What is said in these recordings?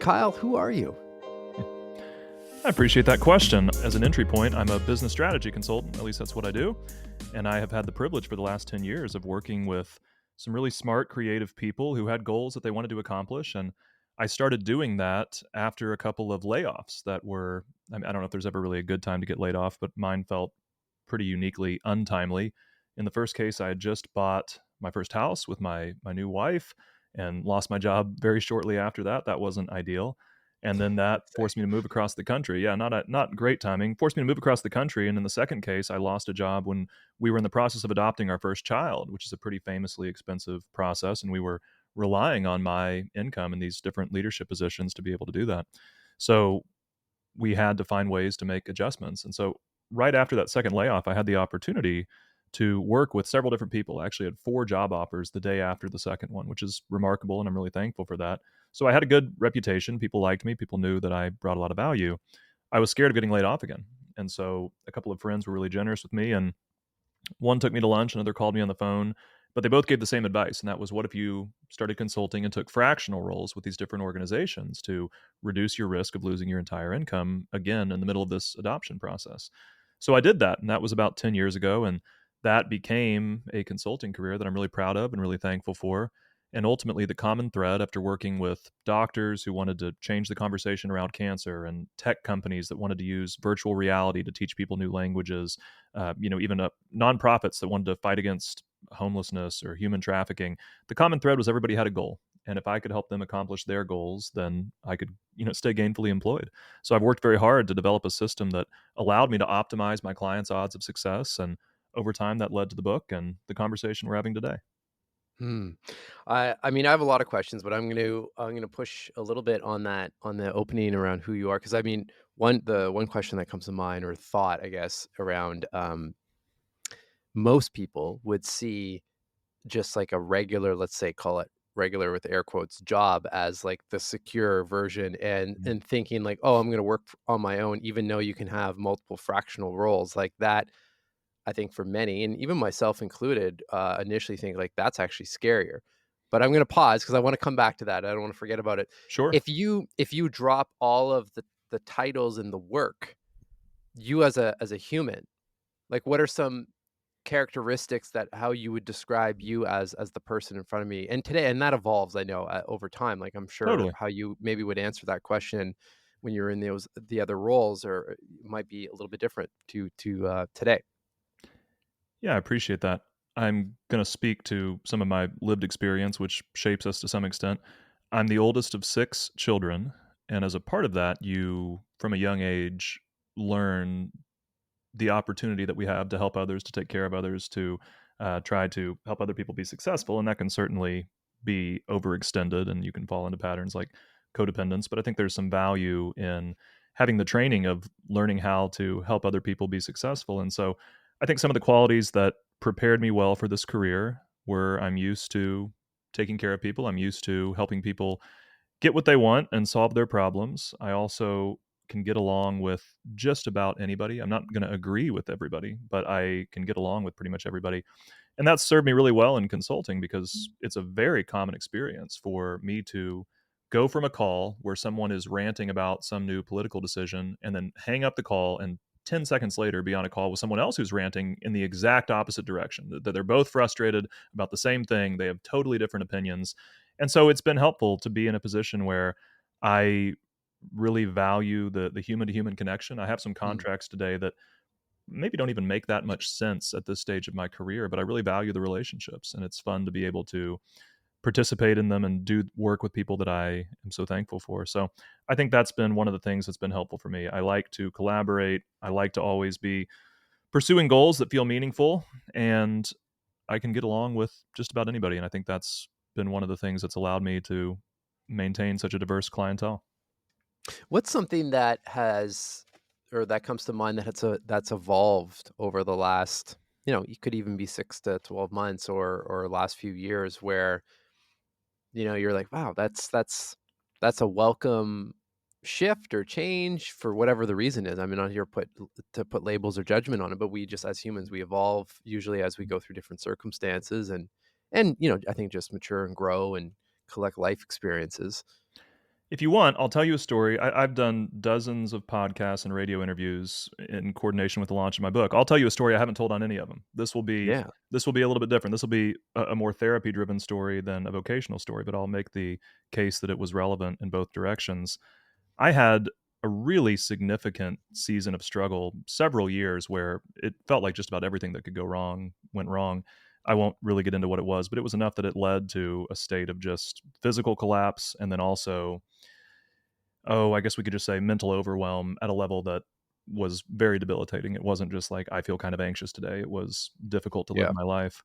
Kyle, who are you? I appreciate that question. As an entry point, I'm a business strategy consultant. At least that's what I do. And I have had the privilege for the last 10 years of working with some really smart, creative people who had goals that they wanted to accomplish. And I started doing that after a couple of layoffs that were, I don't know if there's ever really a good time to get laid off, but mine felt pretty uniquely untimely. In the first case, I had just bought my first house with my new wife and lost my job very shortly after that. That wasn't ideal. And then that forced me to move across the country. Yeah, not great timing. Forced me to move across the country. And in the second case, I lost a job when we were in the process of adopting our first child, which is a pretty famously expensive process. And we were relying on my income in these different leadership positions to be able to do that. So we had to find ways to make adjustments. And so right after that second layoff, I had the opportunity to work with several different people. I actually had 4 job offers the day after the second one, which is remarkable. And I'm really thankful for that. So I had a good reputation. People liked me. People knew that I brought a lot of value. I was scared of getting laid off again. And so a couple of friends were really generous with me. And one took me to lunch, another called me on the phone. But they both gave the same advice. And that was, what if you started consulting and took fractional roles with these different organizations to reduce your risk of losing your entire income again in the middle of this adoption process? So I did that. And that was about 10 years ago. And that became a consulting career that I'm really proud of and really thankful for. And ultimately, the common thread, after working with doctors who wanted to change the conversation around cancer and tech companies that wanted to use virtual reality to teach people new languages, even nonprofits that wanted to fight against homelessness or human trafficking, the common thread was everybody had a goal. And if I could help them accomplish their goals, then I could, stay gainfully employed. So I've worked very hard to develop a system that allowed me to optimize my clients' odds of success. And over time, that led to the book and the conversation we're having today. I mean, I have a lot of questions, but I'm gonna push a little bit on the opening around who you are, because I mean, the one question that comes to mind, or thought, I guess, around most people would see just like a regular, let's say, call it regular with air quotes, job as like the secure version, and thinking like, oh, I'm gonna work on my own, even though you can have multiple fractional roles like that. I think for many, and even myself included, initially think like that's actually scarier. But I'm going to pause because I want to come back to that. I don't want to forget about it. Sure. If you drop all of the titles and the work, you as a human, like what are some characteristics that how you would describe you as the person in front of me and today? And that evolves, I know, over time. Like I'm sure Totally. how you maybe would answer that question when you're in the other roles, or it might be a little bit different to today. Yeah, I appreciate that. I'm going to speak to some of my lived experience, which shapes us to some extent. I'm the oldest of 6 children. And as a part of that, you, from a young age, learn the opportunity that we have to help others, to take care of others, to try to help other people be successful. And that can certainly be overextended and you can fall into patterns like codependence. But I think there's some value in having the training of learning how to help other people be successful. And so I think some of the qualities that prepared me well for this career were, I'm used to taking care of people. I'm used to helping people get what they want and solve their problems. I also can get along with just about anybody. I'm not going to agree with everybody, but I can get along with pretty much everybody. And that's served me really well in consulting because it's a very common experience for me to go from a call where someone is ranting about some new political decision and then hang up the call and 10 seconds later be on a call with someone else who's ranting in the exact opposite direction. That they're both frustrated about the same thing. They have totally different opinions. And so it's been helpful to be in a position where I really value the human to human connection. I have some contracts today that maybe don't even make that much sense at this stage of my career, but I really value the relationships, and it's fun to be able to participate in them and do work with people that I am so thankful for. So I think that's been one of the things that's been helpful for me. I like to collaborate. I like to always be pursuing goals that feel meaningful, and I can get along with just about anybody. And I think that's been one of the things that's allowed me to maintain such a diverse clientele. What's something that has, or that comes to mind, that's evolved over the last, it could even be 6 to 12 months, or last few years, where you're like, wow, that's a welcome shift or change for whatever the reason is. I mean, not here to put labels or judgment on it, but we just, as humans, we evolve usually as we go through different circumstances, and I think just mature and grow and collect life experiences. If you want, I'll tell you a story. I've done dozens of podcasts and radio interviews in coordination with the launch of my book. I'll tell you a story I haven't told on any of them. Yeah. This will be a little bit different. This will be a more therapy driven story than a vocational story, but I'll make the case that it was relevant in both directions. I had a really significant season of struggle, several years where it felt like just about everything that could go wrong went wrong. I won't really get into what it was, but it was enough that it led to a state of just physical collapse and then also, oh, I guess we could just say mental overwhelm at a level that was very debilitating. It wasn't just like I feel kind of anxious today. It was difficult to live Yeah. my life.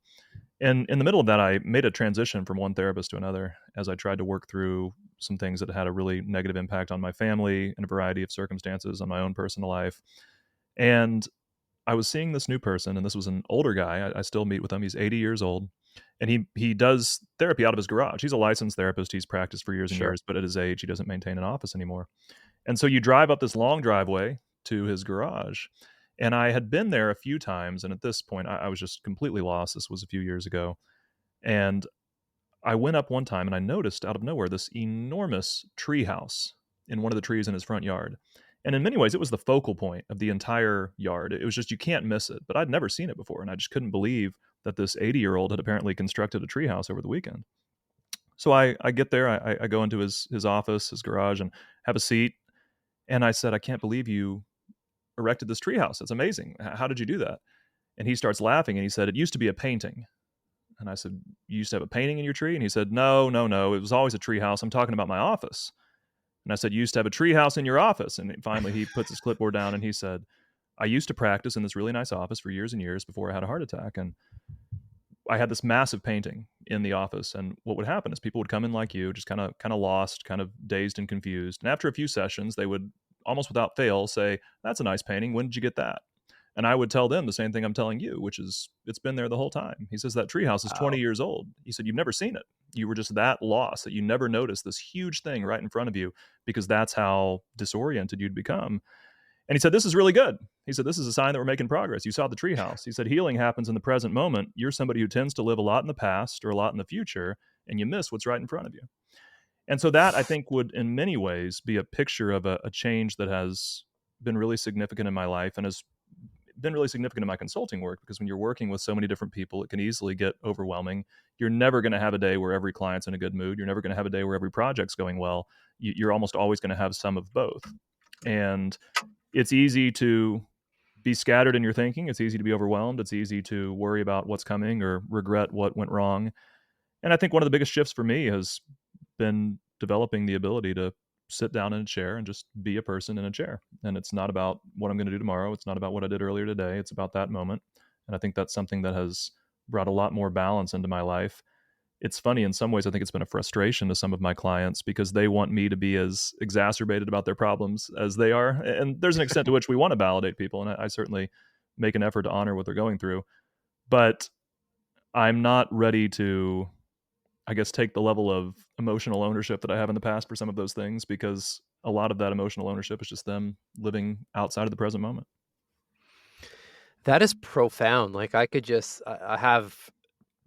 And in the middle of that, I made a transition from one therapist to another as I tried to work through some things that had a really negative impact on my family and a variety of circumstances on my own personal life. And I was seeing this new person, and this was an older guy. I still meet with him. He's 80 years old, and he does therapy out of his garage. He's a licensed therapist. He's practiced for years and Sure. years, but at his age, he doesn't maintain an office anymore. And so you drive up this long driveway to his garage. And I had been there a few times, and at this point, I was just completely lost. This was a few years ago, and I went up one time and I noticed out of nowhere this enormous treehouse in one of the trees in his front yard. And in many ways, it was the focal point of the entire yard. It was just, you can't miss it. But I'd never seen it before. And I just couldn't believe that this 80-year-old had apparently constructed a treehouse over the weekend. So I get there, I go into his office, his garage, and have a seat. And I said, I can't believe you erected this treehouse. It's amazing. How did you do that? And he starts laughing and he said, it used to be a painting. And I said, you used to have a painting in your tree? And he said, no, no, no. It was always a tree house. I'm talking about my office. And I said, you used to have a tree house in your office. And finally, he puts his clipboard down and he said, I used to practice in this really nice office for years and years before I had a heart attack. And I had this massive painting in the office. And what would happen is people would come in like you, just kind of lost, kind of dazed and confused. And after a few sessions, they would almost without fail say, that's a nice painting. When did you get that? And I would tell them the same thing I'm telling you, which is it's been there the whole time. He says that treehouse is 20 Wow. years old. He said, you've never seen it. You were just that lost that you never noticed this huge thing right in front of you because that's how disoriented you'd become. And he said, this is really good. He said, this is a sign that we're making progress. You saw the treehouse. He said, healing happens in the present moment. You're somebody who tends to live a lot in the past or a lot in the future, and you miss what's right in front of you. And so that I think would, in many ways, be a picture of a change that has been really significant in my life and has been really significant in my consulting work because when you're working with so many different people, it can easily get overwhelming. You're never going to have a day where every client's in a good mood. You're never going to have a day where every project's going well. You're almost always going to have some of both. And it's easy to be scattered in your thinking. It's easy to be overwhelmed. It's easy to worry about what's coming or regret what went wrong. And I think one of the biggest shifts for me has been developing the ability to sit down in a chair and just be a person in a chair. And it's not about what I'm going to do tomorrow. It's not about what I did earlier today. It's about that moment. And I think that's something that has brought a lot more balance into my life. It's funny in some ways. I think it's been a frustration to some of my clients because they want me to be as exacerbated about their problems as they are. And there's an extent to which we want to validate people. And I certainly make an effort to honor what they're going through. But I'm not ready to, I guess, take the level of emotional ownership that I have in the past for some of those things because a lot of that emotional ownership is just them living outside of the present moment. That is profound. Like I could just I have,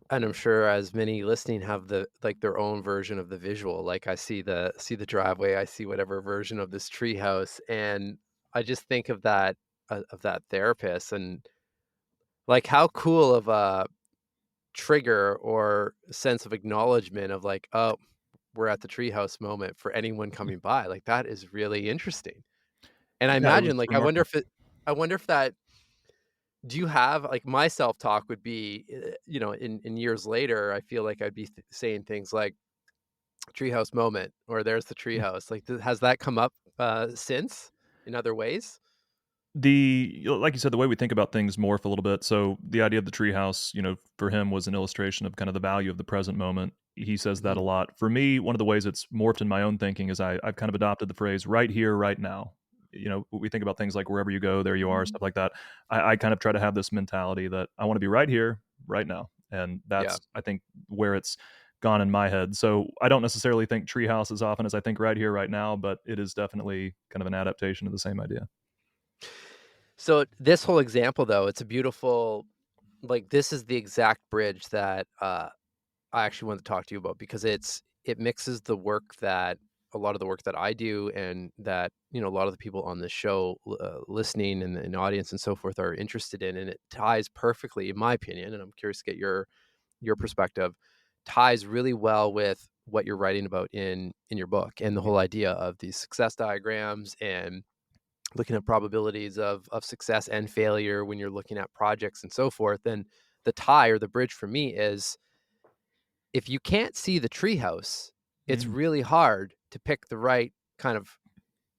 and I'm sure as many listening have the like their own version of the visual. Like I see the driveway, I see whatever version of this treehouse, and I just think of that therapist and like how cool of a trigger or sense of acknowledgement of like, oh, we're at the treehouse moment for anyone coming by. Like that is really interesting. And I Yeah, it was imagine like remarkable. I wonder if that do you have like my self-talk would be, in years later, I feel like I'd be saying things like treehouse moment or there's the treehouse. Like, has that come up since in other ways? Like you said, the way we think about things morph a little bit. So the idea of the treehouse, for him was an illustration of kind of the value of the present moment. He says that Hmm. a lot. For me, one of the ways it's morphed in my own thinking is I've kind of adopted the phrase right here, right now. We think about things like wherever you go, there you are, stuff like that. I kind of try to have this mentality that I want to be right here, right now. And Yeah. that's, I think, where it's gone in my head. So I don't necessarily think treehouse as often as I think right here, right now, but it is definitely kind of an adaptation of the same idea. So this whole example, though, it's a beautiful, like this is the exact bridge that I actually wanted to talk to you about because it mixes the work that a lot of the work that I do and that, a lot of the people on this show listening and audience and so forth are interested in. And it ties perfectly, in my opinion, and I'm curious to get your perspective, ties really well with what you're writing about in your book and the whole idea of these success diagrams and looking at probabilities of success and failure when you're looking at projects and so forth. And the tie or the bridge for me is if you can't see the treehouse, it's Mm, really hard to pick the right kind of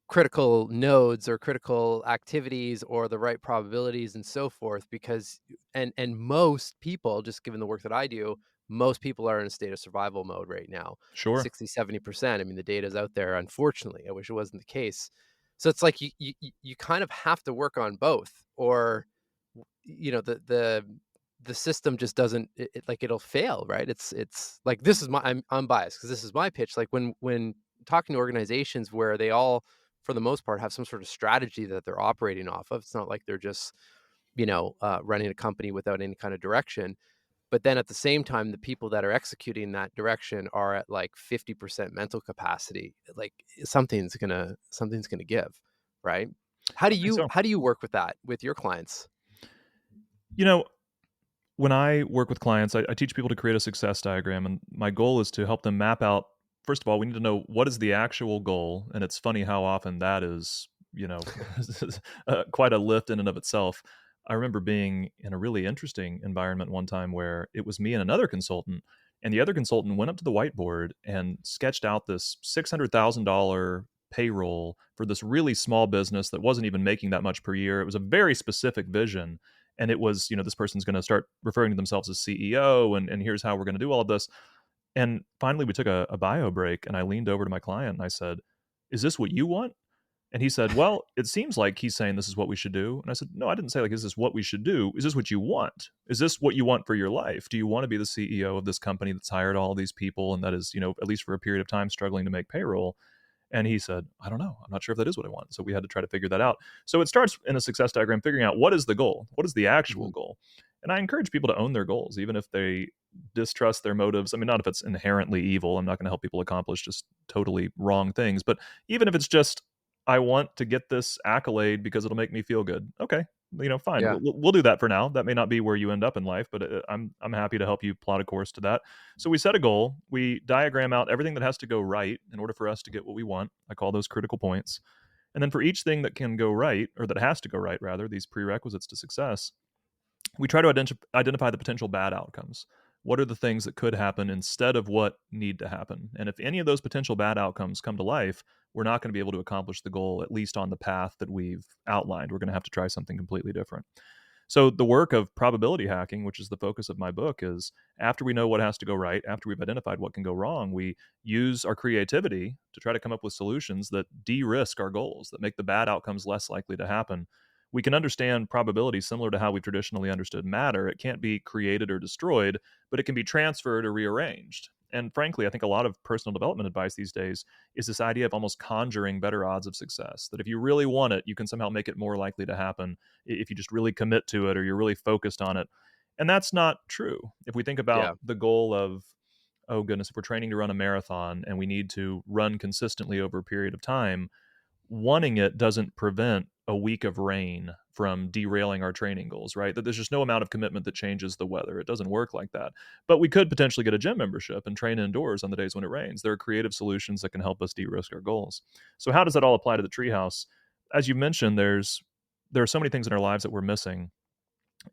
critical nodes or critical activities or the right probabilities and so forth because and most people, just given the work that I do, most people are in a state of survival mode right now. sure. 60-70%. I mean, the data is out there, unfortunately. I wish it wasn't the case. So it's like you kind of have to work on both, or the system just doesn't like it'll fail, right? It's like this is my I'm biased because this is my pitch. Like when talking to organizations where they all for the most part have some sort of strategy that they're operating off of. It's not like they're just running a company without any kind of direction. But then at the same time, the people that are executing that direction are at like 50% mental capacity. Like something's gonna give, right? How I do think you so. how do you work with that with your clients? You know, when I work with clients, I teach people to create a success diagram, and my goal is to help them map out. First of all, we need to know what is the actual goal, and it's funny how often that is, quite a lift in and of itself. I remember being in a really interesting environment one time where it was me and another consultant, and the other consultant went up to the whiteboard and sketched out this $600,000 payroll for this really small business that wasn't even making that much per year. It was a very specific vision, and it was, this person's going to start referring to themselves as CEO, and here's how we're going to do all of this. And finally we took a bio break, and I leaned over to my client and I said, is this what you want? And he said, well, it seems like he's saying this is what we should do. And I said, no, I didn't say like, is this what we should do? Is this what you want? Is this what you want for your life? Do you want to be the CEO of this company that's hired all these people and that is, at least for a period of time struggling to make payroll? And he said, I don't know. I'm not sure if that is what I want. So we had to try to figure that out. So it starts in a success diagram, figuring out what is the goal? What is the actual Mhm. goal? And I encourage people to own their goals, even if they distrust their motives. I mean, not if it's inherently evil. I'm not going to help people accomplish just totally wrong things. But even if it's just, I want to get this accolade because it'll make me feel good. Okay, fine. Yeah. We'll do that for now. That may not be where you end up in life, but I'm happy to help you plot a course to that. So we set a goal. We diagram out everything that has to go right in order for us to get what we want. I call those critical points. And then for each thing that can go right, or that has to go right, rather, these prerequisites to success, we try to identify the potential bad outcomes. What are the things that could happen instead of what need to happen? And if any of those potential bad outcomes come to life, we're not going to be able to accomplish the goal, at least on the path that we've outlined. We're going to have to try something completely different. So the work of probability hacking, which is the focus of my book, is after we know what has to go right, after we've identified what can go wrong, we use our creativity to try to come up with solutions that de-risk our goals, that make the bad outcomes less likely to happen. We can understand probability similar to how we've traditionally understood matter. It can't be created or destroyed, but it can be transferred or rearranged. And frankly, I think a lot of personal development advice these days is this idea of almost conjuring better odds of success. That if you really want it, you can somehow make it more likely to happen if you just really commit to it or you're really focused on it. And that's not true. If we think about Yeah. the goal of, oh goodness, if we're training to run a marathon and we need to run consistently over a period of time, wanting it doesn't prevent a week of rain from derailing our training goals, right? That there's just no amount of commitment that changes the weather. It doesn't work like that. But we could potentially get a gym membership and train indoors on the days when it rains. There are creative solutions that can help us de-risk our goals. So how does that all apply to the treehouse? As you mentioned, there are so many things in our lives that we're missing,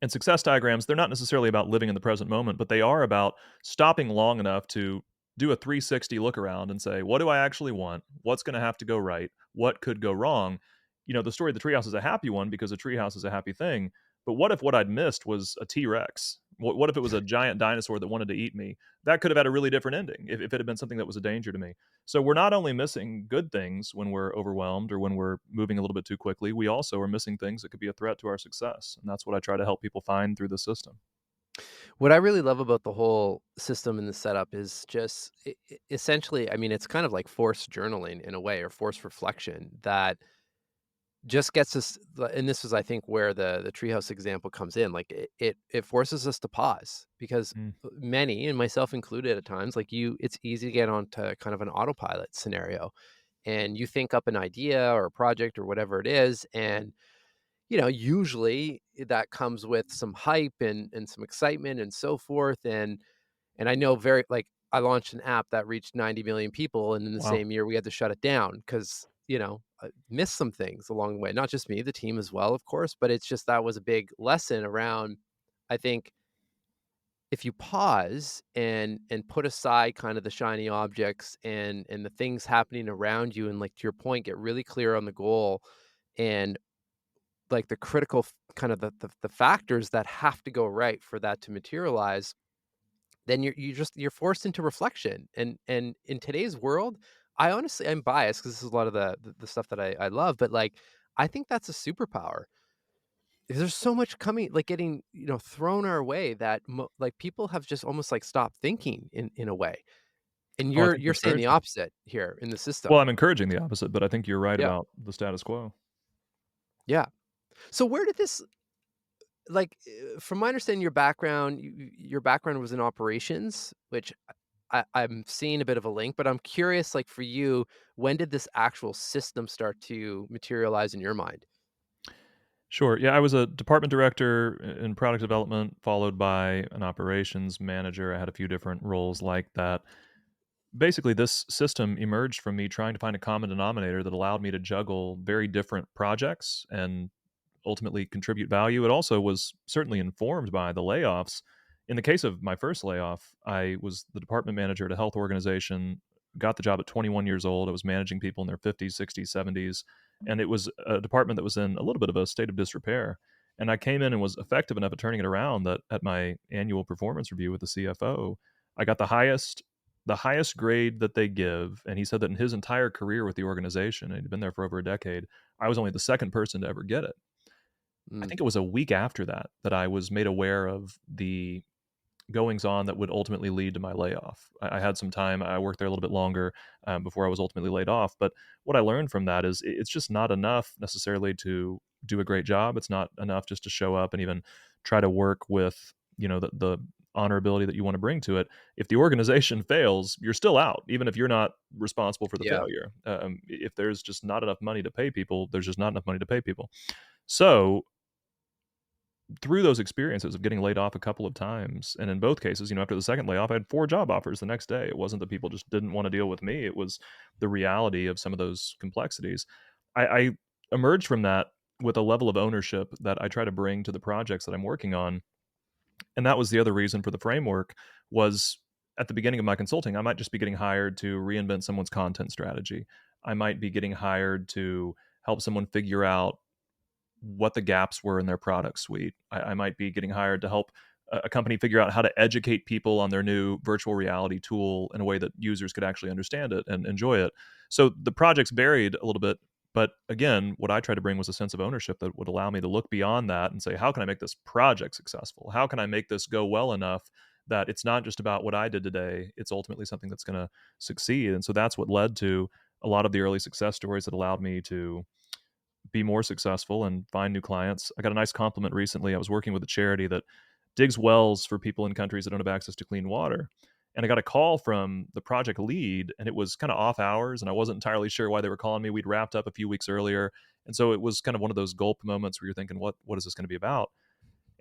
and success diagrams, they're not necessarily about living in the present moment, but they are about stopping long enough to do a 360 look around and say, what do I actually want? What's going to have to go right? What could go wrong? The story of the treehouse is a happy one because a treehouse is a happy thing. But what if what I'd missed was a T Rex? What if it was a giant dinosaur that wanted to eat me? That could have had a really different ending if it had been something that was a danger to me. So we're not only missing good things when we're overwhelmed or when we're moving a little bit too quickly, we also are missing things that could be a threat to our success. And that's what I try to help people find through the system. What I really love about the whole system and the setup is just essentially, I mean, it's kind of like forced journaling in a way or forced reflection that just gets us, and this is, I think, where the treehouse example comes in. Like it forces us to pause because Mm. many, and myself included at times, like you, it's easy to get onto kind of an autopilot scenario, and you think up an idea or a project or whatever it is, and usually that comes with some hype and some excitement and so forth. And I know very like I launched an app that reached 90 million people, and in the Wow. same year we had to shut it down because I missed some things along the way. Not just me, the team as well, of course. But it's just that was a big lesson around. I think if you pause and put aside kind of the shiny objects and the things happening around you, and like to your point, get really clear on the goal and like the critical kind of the factors that have to go right for that to materialize, then you're forced into reflection. And in today's world, I'm biased because this is a lot of the stuff that I love, but like I think that's a superpower. There's so much coming, like getting thrown our way that like people have just almost like stopped thinking in a way. And Oh, I you're think you're that's saying very the true. opposite here in the Well, system. I'm encouraging the opposite, but I think you're right Yeah, about the status quo. yeah. So where did this like from my understanding, your background, your background was in operations, which I'm seeing a bit of a link, but I'm curious, like for you, when did this actual system start to materialize in your mind? Sure. Yeah, I was a department director in product development, followed by an operations manager. I had a few different roles like that. Basically, this system emerged from me trying to find a common denominator that allowed me to juggle very different projects and ultimately contribute value. It also was certainly informed by the layoffs. In the case of my first layoff, I was the department manager at a health organization, got the job at 21 years old. I was managing people in their 50s, 60s, 70s, and it was a department that was in a little bit of a state of disrepair. And I came in and was effective enough at turning it around that at my annual performance review with the CFO, I got the highest grade that they give. And he said that in his entire career with the organization, and he'd been there for over a decade, I was only the second person to ever get it. I Mm, think it was a week after that that I was made aware of the goings on that would ultimately lead to my layoff. I had some time. I worked there a little bit longer before I was ultimately laid off. But what I learned from that is it's just not enough necessarily to do a great job. It's not enough just to show up and even try to work with the honorability that you want to bring to it. If the organization fails, you're still out, even if you're not responsible for the yeah, failure. If there's just not enough money to pay people, there's just not enough money to pay people. So through those experiences of getting laid off a couple of times, and in both cases, after the second layoff, I had 4 job offers the next day. It wasn't that people just didn't wanna deal with me, it was the reality of some of those complexities. I emerged from that with a level of ownership that I try to bring to the projects that I'm working on, and that was the other reason for the framework was at the beginning of my consulting, I might just be getting hired to reinvent someone's content strategy. I might be getting hired to help someone figure out what the gaps were in their product suite. I might be getting hired to help a company figure out how to educate people on their new virtual reality tool in a way that users could actually understand it and enjoy it. So the projects varied a little bit. But again, what I tried to bring was a sense of ownership that would allow me to look beyond that and say, how can I make this project successful? How can I make this go well enough that it's not just about what I did today? It's ultimately something that's going to succeed. And so that's what led to a lot of the early success stories that allowed me to be more successful and find new clients. I got a nice compliment recently. I was working with a charity that digs wells for people in countries that don't have access to clean water. And I got a call from the project lead, and it was kind of off hours, and I wasn't entirely sure why they were calling me. We'd wrapped up a few weeks earlier. And so it was kind of one of those gulp moments where you're thinking, what is this going to be about?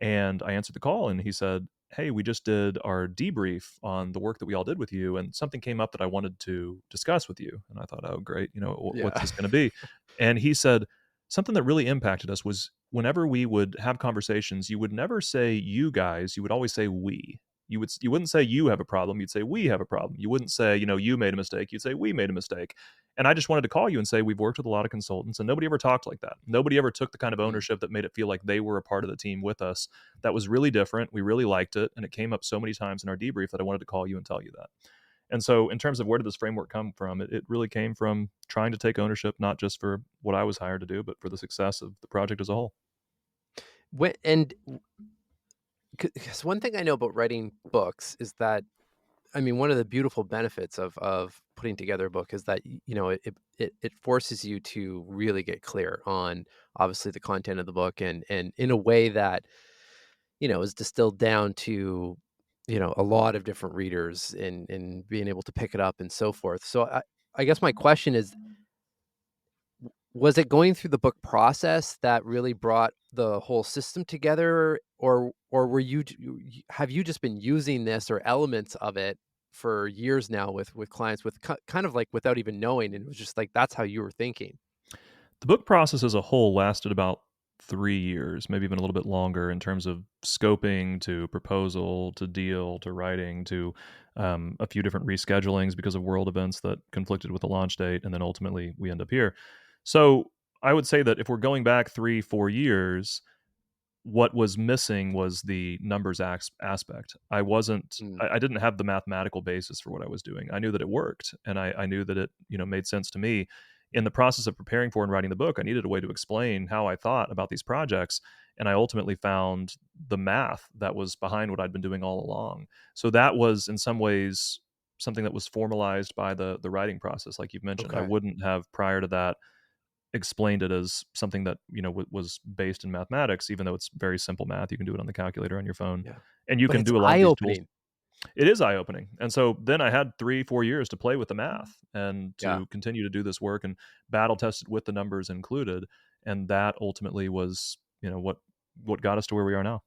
And I answered the call, and he said, "Hey, we just did our debrief on the work that we all did with you, and something came up that I wanted to discuss with you." And I thought, "Oh, great. What's yeah. this going to be?" And he said, "Something that really impacted us was whenever we would have conversations, you would never say you guys, you would always say we. You wouldn't say you have a problem, you'd say we have a problem. You wouldn't say, you made a mistake, you'd say we made a mistake. And I just wanted to call you and say we've worked with a lot of consultants and nobody ever talked like that. Nobody ever took the kind of Mm. ownership that made it feel like they were a part of the team with us. That was really different. We really liked it. And it came up so many times in our debrief that I wanted to call you and tell you that." And so, in terms of where did this framework come from, it really came from trying to take ownership, not just for what I was hired to do, but for the success of the project as a whole. And because one thing I know about writing books is that I mean, one of the beautiful benefits of putting together a book is that it forces you to really get clear on obviously the content of the book, and in a way that is distilled down to a lot of different readers, and being able to pick it up and so forth. So I guess my question is, was it going through the book process that really brought the whole system together, or were have you just been using this or elements of it for years now with clients, with kind of like without even knowing, and it was just like that's how you were thinking? The book process as a whole lasted about 3 years, maybe even a little bit longer in terms of scoping to proposal to deal to writing to a few different reschedulings because of world events that conflicted with the launch date. And then ultimately we end up here. So I would say that if we're going back 3, 4 years, what was missing was the numbers aspect. Mm, I didn't have the mathematical basis for what I was doing. I knew that it worked, and I knew that it made sense to me. In the process of preparing for and writing the book, I needed a way to explain how I thought about these projects, and I ultimately found the math that was behind what I'd been doing all along. So that was in some ways something that was formalized by the writing process, like you've mentioned. I okay. wouldn't have prior to that explained it as something that was based in mathematics, even though it's very simple math. You can do it on the calculator on your phone, Yeah, and you but can it's do a lot of these tools. eye-opening. It is eye opening, and so then I had 3, 4 years to play with the math and Yeah. to continue to do this work and battle test it with the numbers included, and that ultimately was what got us to where we are now.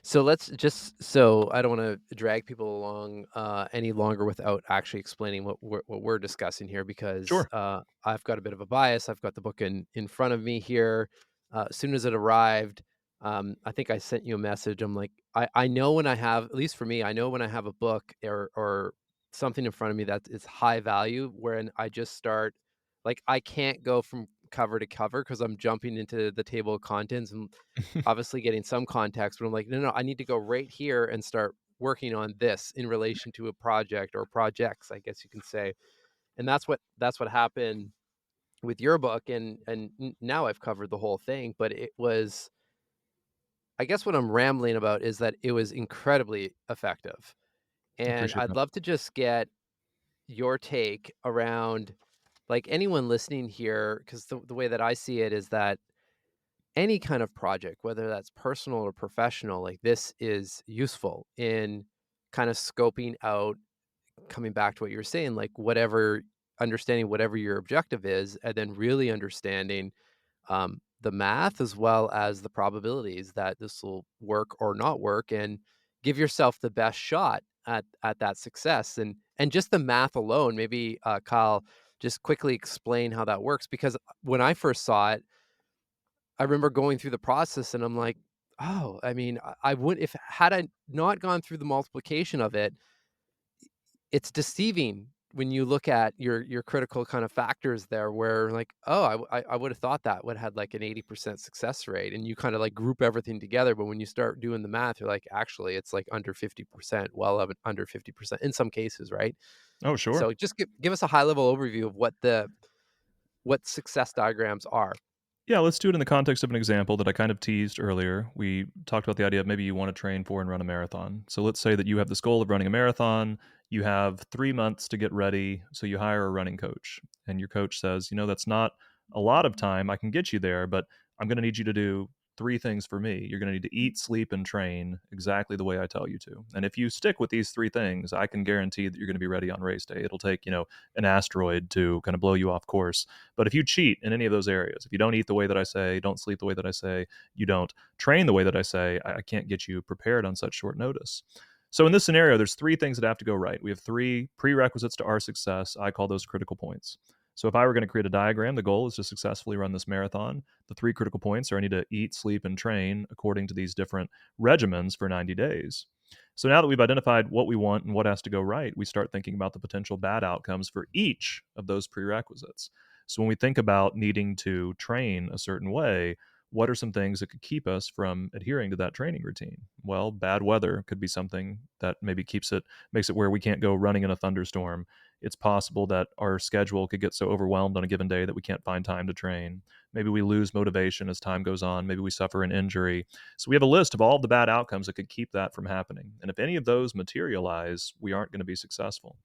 So let's just, so I don't want to drag people along any longer without actually explaining what we're discussing here, because Sure. I've got a bit of a bias. I've got the book in front of me here. As soon as it arrived, I think I sent you a message. I'm like, I know when I have, at least for me, I know when I have a book or something in front of me that is high value, wherein I just start, like, I can't go from cover to cover because I'm jumping into the table of contents and obviously getting some context, but I'm like, no, no, I need to go right here and start working on this in relation to a project or projects, I guess you can say. And that's what happened with your book. And now I've covered the whole thing, but it was, I guess what I'm rambling about is that it was incredibly effective. I And appreciate I'd that. love to just get your take around, like, anyone listening here, because the way that I see it is that any kind of project, whether that's personal or professional, like, this is useful in kind of scoping out, coming back to what you were saying, like, whatever, understanding whatever your objective is, and then really understanding the math as well as the probabilities that this will work or not work, and give yourself the best shot at that success. And just the math alone, maybe Kyle, just quickly explain how that works, because when I first saw it, I remember going through the process and I'm like, "Oh, I mean, I would, if had I not gone through the multiplication of it, it's deceiving when you look at your critical kind of factors there, where like, oh, I would have thought that would had like an 80% success rate, and you kind of like group everything together, but when you start doing the math, you're like, actually, it's like under 50%, well, under 50% in some cases, right? Oh, sure. So just give us a high level overview of what success diagrams are. Yeah, let's do it in the context of an example that I kind of teased earlier. We talked about the idea of maybe you want to train for and run a marathon. So let's say that you have this goal of running a marathon. You have 3 months to get ready. So you hire a running coach, and your coach says, that's not a lot of time. I can get you there, but I'm going to need you to do 3 things for me. You're going to need to eat, sleep, and train exactly the way I tell you to. And if you stick with these 3 things, I can guarantee that you're going to be ready on race day. It'll take, an asteroid to kind of blow you off course, but if you cheat in any of those areas, if you don't eat the way that I say, don't sleep the way that I say, you don't train the way that I say, I can't get you prepared on such short notice. So in this scenario, there's 3 things that have to go right. We have 3 prerequisites to our success. I call those critical points. So if I were going to create a diagram, the goal is to successfully run this marathon. The 3 critical points are I need to eat, sleep, and train according to these different regimens for 90 days. So now that we've identified what we want and what has to go right, we start thinking about the potential bad outcomes for each of those prerequisites. So when we think about needing to train a certain way, what are some things that could keep us from adhering to that training routine? Well, bad weather could be something that maybe makes it where we can't go running in a thunderstorm. it's possible that our schedule could get so overwhelmed on a given day that we can't find time to train. Maybe we lose motivation as time goes on. Maybe we suffer an injury. So we have a list of all of the bad outcomes that could keep that from happening. And if any of those materialize, we aren't going to be successful.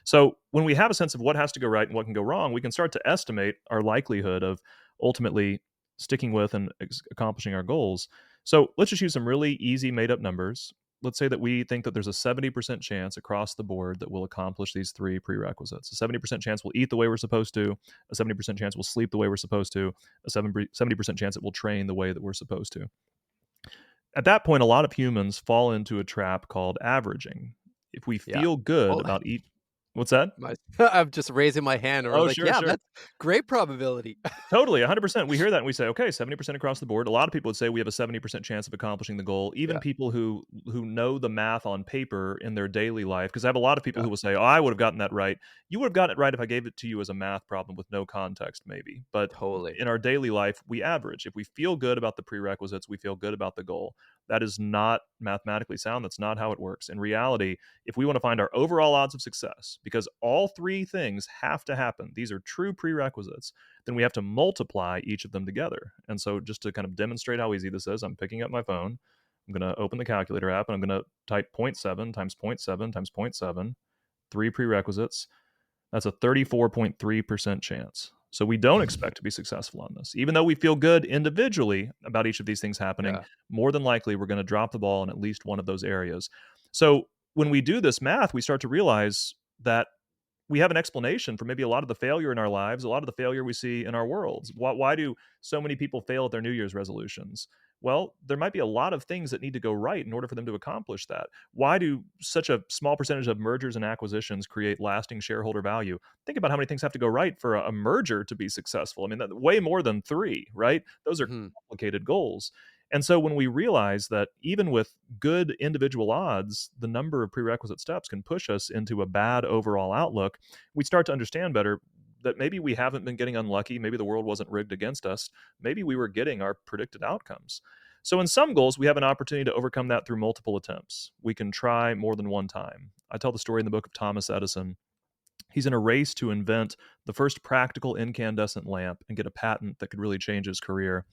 So when we have a sense of what has to go right and what can go wrong, we can start to estimate our likelihood of ultimately sticking with and accomplishing our goals. So let's just use some really easy made up numbers. Let's say that we think that there's a 70% chance across the board that we'll accomplish these three prerequisites. A 70% chance we'll eat the way we're supposed to, a 70% chance we'll sleep the way we're supposed to, a 70% chance that we'll train the way that we're supposed to. At that point, a lot of humans fall into a trap called averaging. If we Yeah. feel good Well, about eat What's that? my I'm just raising my hand and we're Oh, like, sure, "Yeah, sure. that's great probability." Totally, 100%. We hear that and we say, "Okay, 70% across the board." A lot of people would say we have a 70% chance of accomplishing the goal. Even Yeah, people who know the math on paper in their daily life, because I have a lot of people yeah, who will say, "Oh, I would have gotten that right." You would have gotten it right if I gave it to you as a math problem with no context, maybe. But totally. in our daily life, we average. If we feel good about the prerequisites, we feel good about the goal. That is not mathematically sound. That's not how it works. In reality, if we want to find our overall odds of success, because all three things have to happen, these are true prerequisites, then we have to multiply each of them together. And so, just to kind of demonstrate how easy this is, I'm picking up my phone. I'm going to open the calculator app and I'm going to type zero point 0.7 times zero point 0.7 times zero point 0.7, three prerequisites. That's a 34.3% chance. So we don't expect to be successful on this. Even though we feel good individually about each of these things happening, Yeah. more than likely we're going to drop the ball in at least one of those areas. So when we do this math, we start to realize that we have an explanation for maybe a lot of the failure in our lives, a lot of the failure we see in our worlds. Why do so many people fail at their New Year's resolutions? Well, there might be a lot of things that need to go right in order for them to accomplish that. Why do such a small percentage of mergers and acquisitions create lasting shareholder value? Think about how many things have to go right for a merger to be successful. I mean, way more than three, right? Those are Mhm. complicated goals. And so when we realize that even with good individual odds, the number of prerequisite steps can push us into a bad overall outlook, we start to understand better that maybe we haven't been getting unlucky. Maybe the world wasn't rigged against us. Maybe we were getting our predicted outcomes. So, in some goals, we have an opportunity to overcome that through multiple attempts. We can try more than one time. I tell the story in the book of Thomas Edison. He's in a race to invent the first practical incandescent lamp and get a patent that could really change his career.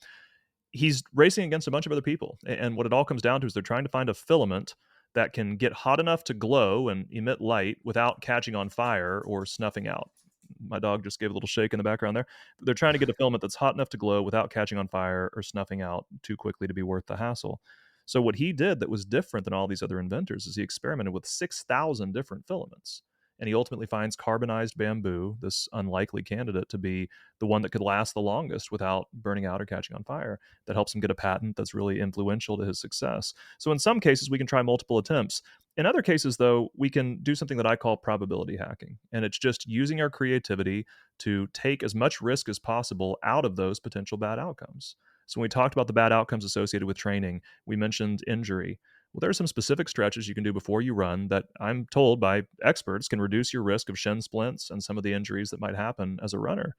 He's racing against a bunch of other people. And what it all comes down to is they're trying to find a filament that can get hot enough to glow and emit light without catching on fire or snuffing out. My dog just gave a little shake in the background there. They're trying to get a filament that's hot enough to glow without catching on fire or snuffing out too quickly to be worth the hassle. So, what he did that was different than all these other inventors is he experimented with 6,000 different filaments. And he ultimately finds carbonized bamboo, this unlikely candidate to be the one that could last the longest without burning out or catching on fire. That helps him get a patent that's really influential to his success. So, in some cases, we can try multiple attempts. In other cases, though, we can do something that I call probability hacking. And it's just using our creativity to take as much risk as possible out of those potential bad outcomes. So, when we talked about the bad outcomes associated with training, we mentioned injury. Well, there are some specific stretches you can do before you run that I'm told by experts can reduce your risk of shin splints and some of the injuries that might happen as a runner.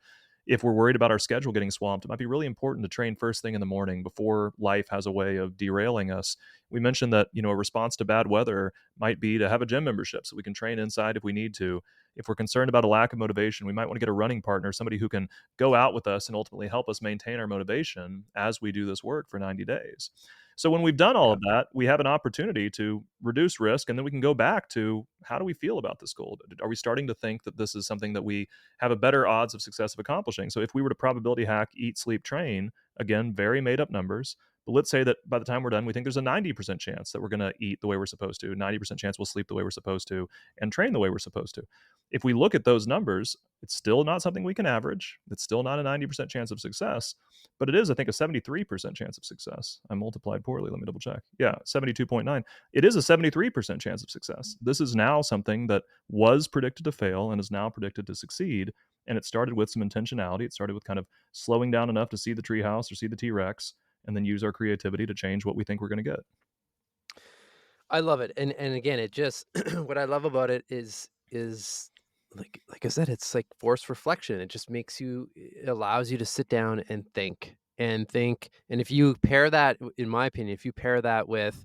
If we're worried about our schedule getting swamped, it might be really important to train first thing in the morning before life has a way of derailing us. We mentioned that, a response to bad weather might be to have a gym membership so we can train inside if we need to. If we're concerned about a lack of motivation, we might want to get a running partner, somebody who can go out with us and ultimately help us maintain our motivation as we do this work for 90 days. So when we've done all Yeah. of that, we have an opportunity to reduce risk, and then we can go back to how do we feel about this goal? Are we starting to think that this is something that we have a better odds of success of accomplishing? So if we were to probability hack, eat, sleep, train, again, very made up numbers, but let's say that by the time we're done, we think there's a 90% chance that we're going to eat the way we're supposed to, 90% chance we'll sleep the way we're supposed to, and train the way we're supposed to. If we look at those numbers, it's still not something we can average. It's still not a 90% chance of success, but it is, I think, a 73% chance of success. I multiplied poorly. Let me double check. Yeah, 72.9. It is a 73% chance of success. This is now something that was predicted to fail and is now predicted to succeed. And it started with some intentionality. It started with kind of slowing down enough to see the treehouse or see the T Rex and then use our creativity to change what we think we're going to get. I love it, and again, it just what I love about it is like I said, it's like forced reflection. It just makes you it allows you to sit down and think, and if you pair that, in my opinion, if you pair that with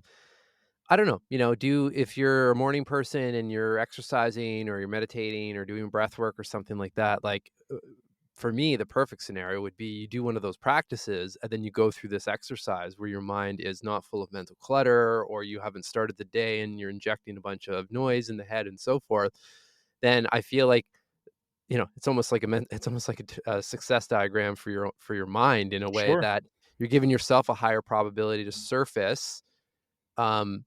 I don't know, do if you're a morning person and you're exercising or you're meditating or doing breath work or something like that, like, for me, the perfect scenario would be you do one of those practices and then you go through this exercise where your mind is not full of mental clutter or you haven't started the day and you're injecting a bunch of noise in the head and so forth. Then I feel like, it's almost like a success diagram for your mind in a way Sure. that you're giving yourself a higher probability to surface um,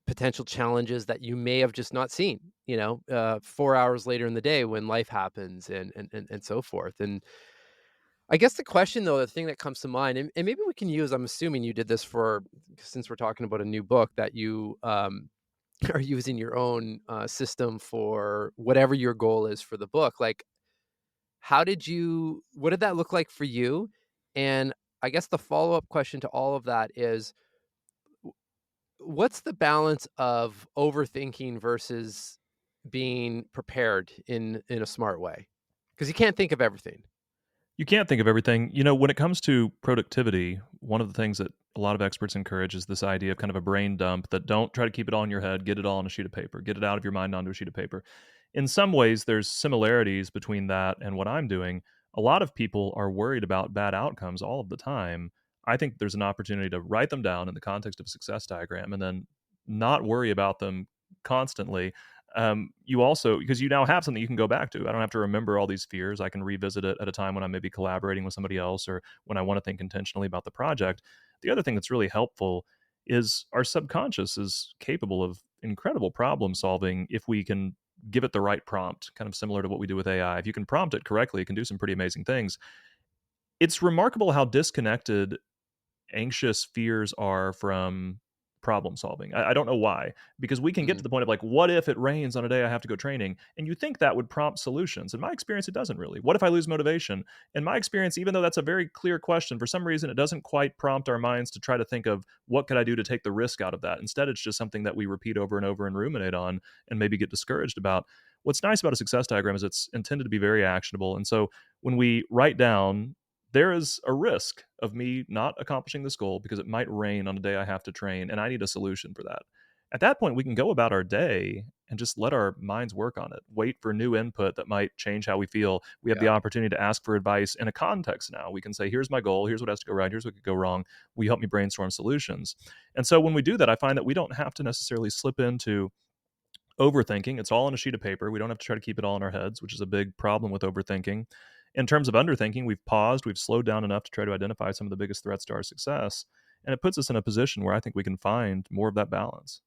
potential challenges that you may have just not seen, 4 hours later in the day when life happens and so forth. And I guess the question though, the thing that comes to mind, and maybe we can use, I'm assuming you did this for, since we're talking about a new book, that you are using your own system for whatever your goal is for the book. Like, what did that look like for you? And I guess the follow up question to all of that is, what's the balance of overthinking versus being prepared in a smart way? Because you can't think of everything. You can't think of everything. You know, when it comes to productivity, one of the things that a lot of experts encourage is this idea of kind of a brain dump, that don't try to keep it all in your head, get it all on a sheet of paper, get it out of your mind onto a sheet of paper. In some ways, there's similarities between that and what I'm doing. A lot of people are worried about bad outcomes all of the time. I think there's an opportunity to write them down in the context of a success diagram and then not worry about them constantly. You also, because you now have something you can go back to. I don't have to remember all these fears. I can revisit it at a time when I'm maybe collaborating with somebody else or when I want to think intentionally about the project. The other thing that's really helpful is our subconscious is capable of incredible problem solving if we can give it the right prompt, kind of similar to what we do with AI. If you can prompt it correctly, it can do some pretty amazing things. It's remarkable how disconnected anxious fears are from problem solving. I don't know why, because we can get to Mm, the point of like, what if it rains on a day I have to go training? And you think that would prompt solutions. In my experience, it doesn't really. What if I lose motivation? In my experience, even though that's a very clear question, for some reason, it doesn't quite prompt our minds to try to think of what could I do to take the risk out of that. Instead, it's just something that we repeat over and over and ruminate on and maybe get discouraged about. What's nice about a success diagram is it's intended to be very actionable. And so when we write down there is a risk of me not accomplishing this goal because it might rain on a day I have to train, and I need a solution for that. At that point, we can go about our day and just let our minds work on it, wait for new input that might change how we feel. We have the yeah, opportunity to ask for advice in a context now. We can say, here's my goal, here's what has to go right, here's what could go wrong. Will you help me brainstorm solutions? And so when we do that, I find that we don't have to necessarily slip into overthinking. It's all on a sheet of paper. We don't have to try to keep it all in our heads, which is a big problem with overthinking. In terms of underthinking, we've paused, we've slowed down enough to try to identify some of the biggest threats to our success. And it puts us in a position where I think we can find more of that balance.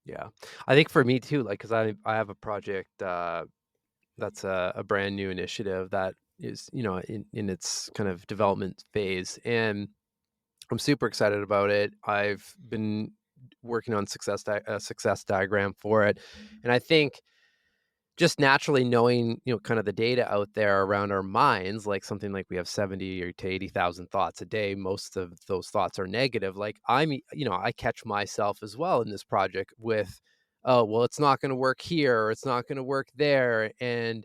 yeah. I think for me too, like, because I have a project that's a brand new initiative that is, in its kind of development phase, and I'm super excited about it. I've been working on a success diagram for it, and I think just naturally knowing, kind of the data out there around our minds, like something like we have 70 or to 80,000 thoughts a day. Most of those thoughts are negative. Like I catch myself as well in this project with, oh, well, it's not going to work here or it's not going to work there. And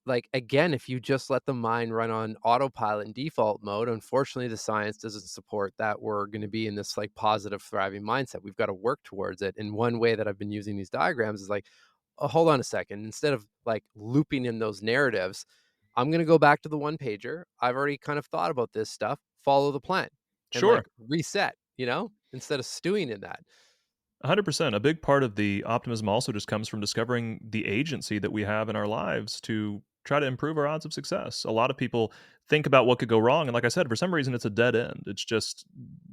like, again, if you just let the mind run on autopilot and default mode, unfortunately, the science doesn't support that we're going to be in this like positive, thriving mindset. We've got to work towards it. And one way that I've been using these diagrams is like, oh, hold on a second. Instead of like looping in those narratives, I'm going to go back to the one pager. I've already kind of thought about this stuff, follow the plan and Sure. like reset, instead of stewing in that. 100%. A big part of the optimism also just comes from discovering the agency that we have in our lives to try to improve our odds of success. A lot of people think about what could go wrong. And like I said, for some reason, it's a dead end. It's just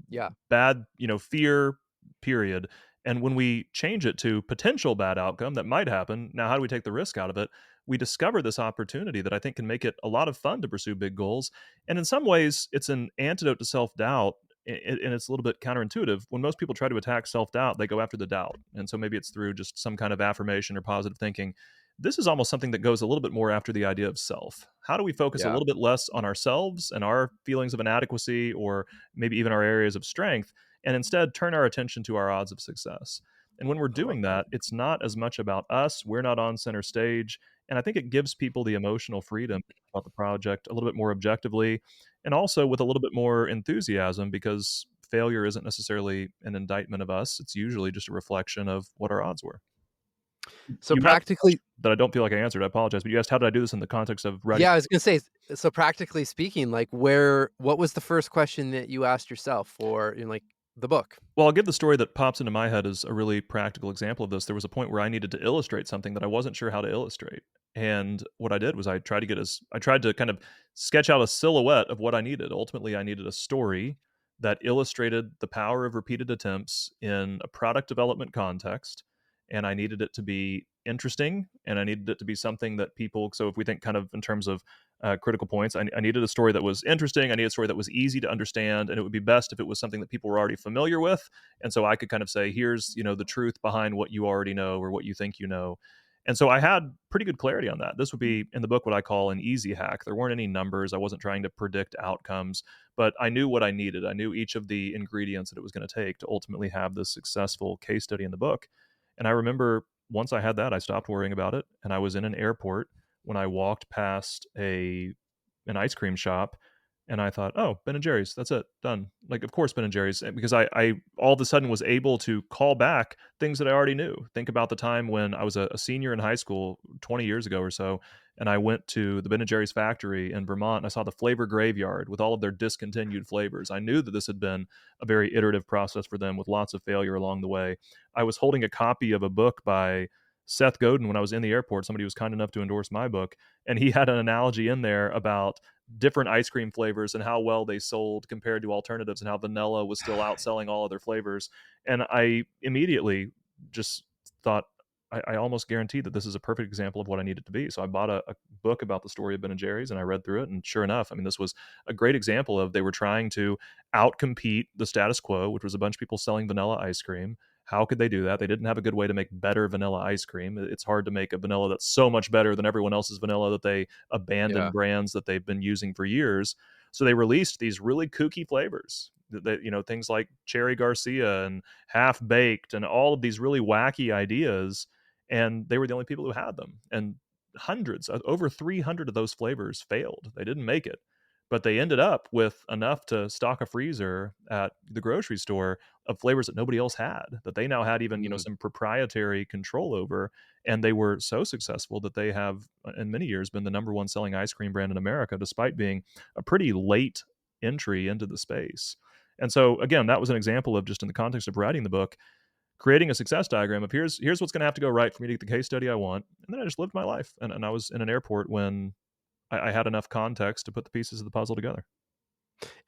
Yeah. bad, fear, period. And when we change it to potential bad outcome that might happen, now how do we take the risk out of it? We discover this opportunity that I think can make it a lot of fun to pursue big goals. And in some ways, it's an antidote to self doubt. And it's a little bit counterintuitive. When most people try to attack self doubt, they go after the doubt. And so maybe it's through just some kind of affirmation or positive thinking. This is almost something that goes a little bit more after the idea of self. How do we focus a Yeah. little bit less on ourselves and our feelings of inadequacy or maybe even our areas of strength, and instead turn our attention to our odds of success? And when we're I love doing that. that, it's not as much about us. We're not on center stage. And I think it gives people the emotional freedom about the project a little bit more objectively and also with a little bit more enthusiasm because failure isn't necessarily an indictment of us. It's usually just a reflection of what our odds were. So You asked a practically, question that I don't feel like I answered. I apologize, but you asked how did I do this in the context of writing. yeah, I was gonna say, so practically speaking, like what was the first question that you asked yourself for in like the book? Well, I'll give the story that pops into my head as a really practical example of this. There was a point where I needed to illustrate something that I wasn't sure how to illustrate. And what I did was I tried to kind of sketch out a silhouette of what I needed. Ultimately, I needed a story that illustrated the power of repeated attempts in a product development context. And I needed it to be interesting, and I needed it to be something that people, so if we think kind of in terms of critical points, I needed a story that was interesting. I needed a story that was easy to understand, and it would be best if it was something that people were already familiar with. And so I could kind of say, here's the truth behind what you already know or what you think you know. And so I had pretty good clarity on that. This would be in the book what I call an easy hack. There weren't any numbers. I wasn't trying to predict outcomes, but I knew what I needed. I knew each of the ingredients that it was going to take to ultimately have this successful case study in the book. And I remember once I had that, I stopped worrying about it. And I was in an airport when I walked past an ice cream shop, and I thought, oh, Ben and Jerry's, that's it, done. Like, of course, Ben and Jerry's, because I all of a sudden was able to call back things that I already knew. Think about the time when I was a senior in high school, 20 years ago or so, and I went to the Ben and Jerry's factory in Vermont. And I saw the flavor graveyard with all of their discontinued flavors. I knew that this had been a very iterative process for them with lots of failure along the way. I was holding a copy of a book by Seth Godin when I was in the airport. Somebody was kind enough to endorse my book, and he had an analogy in there about different ice cream flavors and how well they sold compared to alternatives, and how vanilla was still outselling all other flavors. And I immediately just thought, I almost guaranteed that this is a perfect example of what I needed to be. So I bought a book about the story of Ben and Jerry's, and I read through it. And sure enough, I mean, this was a great example of they were trying to outcompete the status quo, which was a bunch of people selling vanilla ice cream. How could they do that? They didn't have a good way to make better vanilla ice cream. It's hard to make a vanilla that's so much better than everyone else's vanilla that they abandon Yeah. brands that they've been using for years. So they released these really kooky flavors that things like Cherry Garcia and Half Baked and all of these really wacky ideas, and they were the only people who had them. And hundreds, over 300 of those flavors failed. They didn't make it, but they ended up with enough to stock a freezer at the grocery store of flavors that nobody else had, that they now had even Mm. some proprietary control over. And they were so successful that they have in many years been the number one selling ice cream brand in America, despite being a pretty late entry into the space. And so again, that was an example of, just in the context of writing the book, creating a success diagram of here's what's going to have to go right for me to get the case study I want. And then I just lived my life. And I was in an airport when I had enough context to put the pieces of the puzzle together.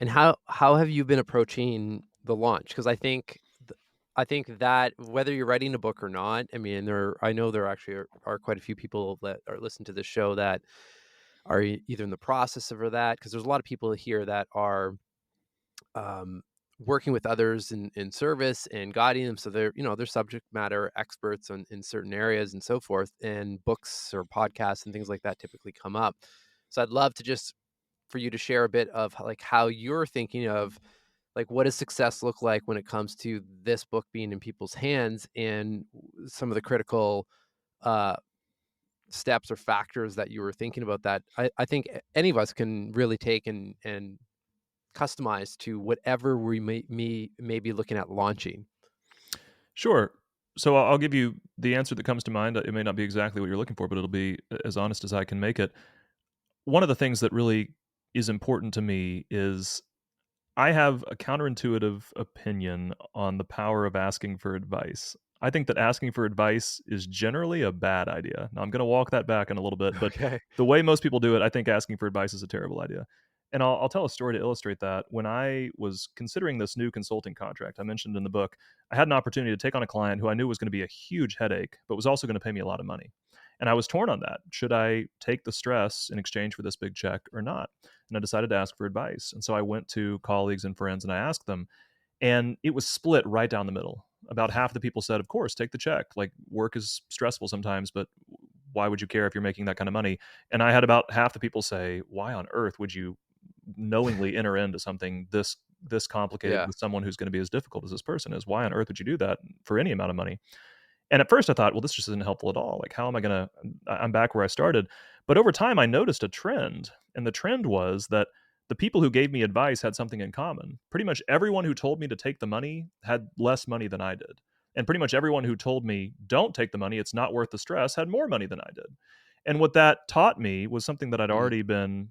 And how have you been approaching the launch? Because I think that whether you're writing a book or not, I mean, I know there actually are quite a few people that are listening to this show that are either in the process of or that, because there's a lot of people here that are um, working with others in service and guiding them. So they're subject matter experts in certain areas and so forth. And books or podcasts and things like that typically come up. So I'd love to just for you to share a bit of like how you're thinking of like what does success look like when it comes to this book being in people's hands and some of the critical uh, steps or factors that you were thinking about that I think any of us can really take and customize to whatever we may be looking at launching. Sure. So I'll give you the answer that comes to mind. It may not be exactly what you're looking for, but it'll be as honest as I can make it. One of the things that really is important to me is I have a counterintuitive opinion on the power of asking for advice. I think that asking for advice is generally a bad idea. Now, I'm going to walk that back in a little bit, but Okay. the way most people do it, I think asking for advice is a terrible idea. And I'll tell a story to illustrate that. When I was considering this new consulting contract I mentioned in the book, I had an opportunity to take on a client who I knew was going to be a huge headache, but was also going to pay me a lot of money. And I was torn on that. Should I take the stress in exchange for this big check or not? And I decided to ask for advice. And so I went to colleagues and friends and I asked them, and it was split right down the middle. About half the people said, of course, take the check. Like, work is stressful sometimes, but why would you care if you're making that kind of money? And I had about half the people say, why on earth would you knowingly enter into something this complicated Yeah. with someone who's going to be as difficult as this person is? Why on earth would you do that for any amount of money? And at first I thought, well, this just isn't helpful at all. Like, how am I I'm back where I started. But over time, I noticed a trend. And the trend was that the people who gave me advice had something in common. Pretty much everyone who told me to take the money had less money than I did. And pretty much everyone who told me, don't take the money, it's not worth the stress, had more money than I did. And what that taught me was something that I'd Mm, already been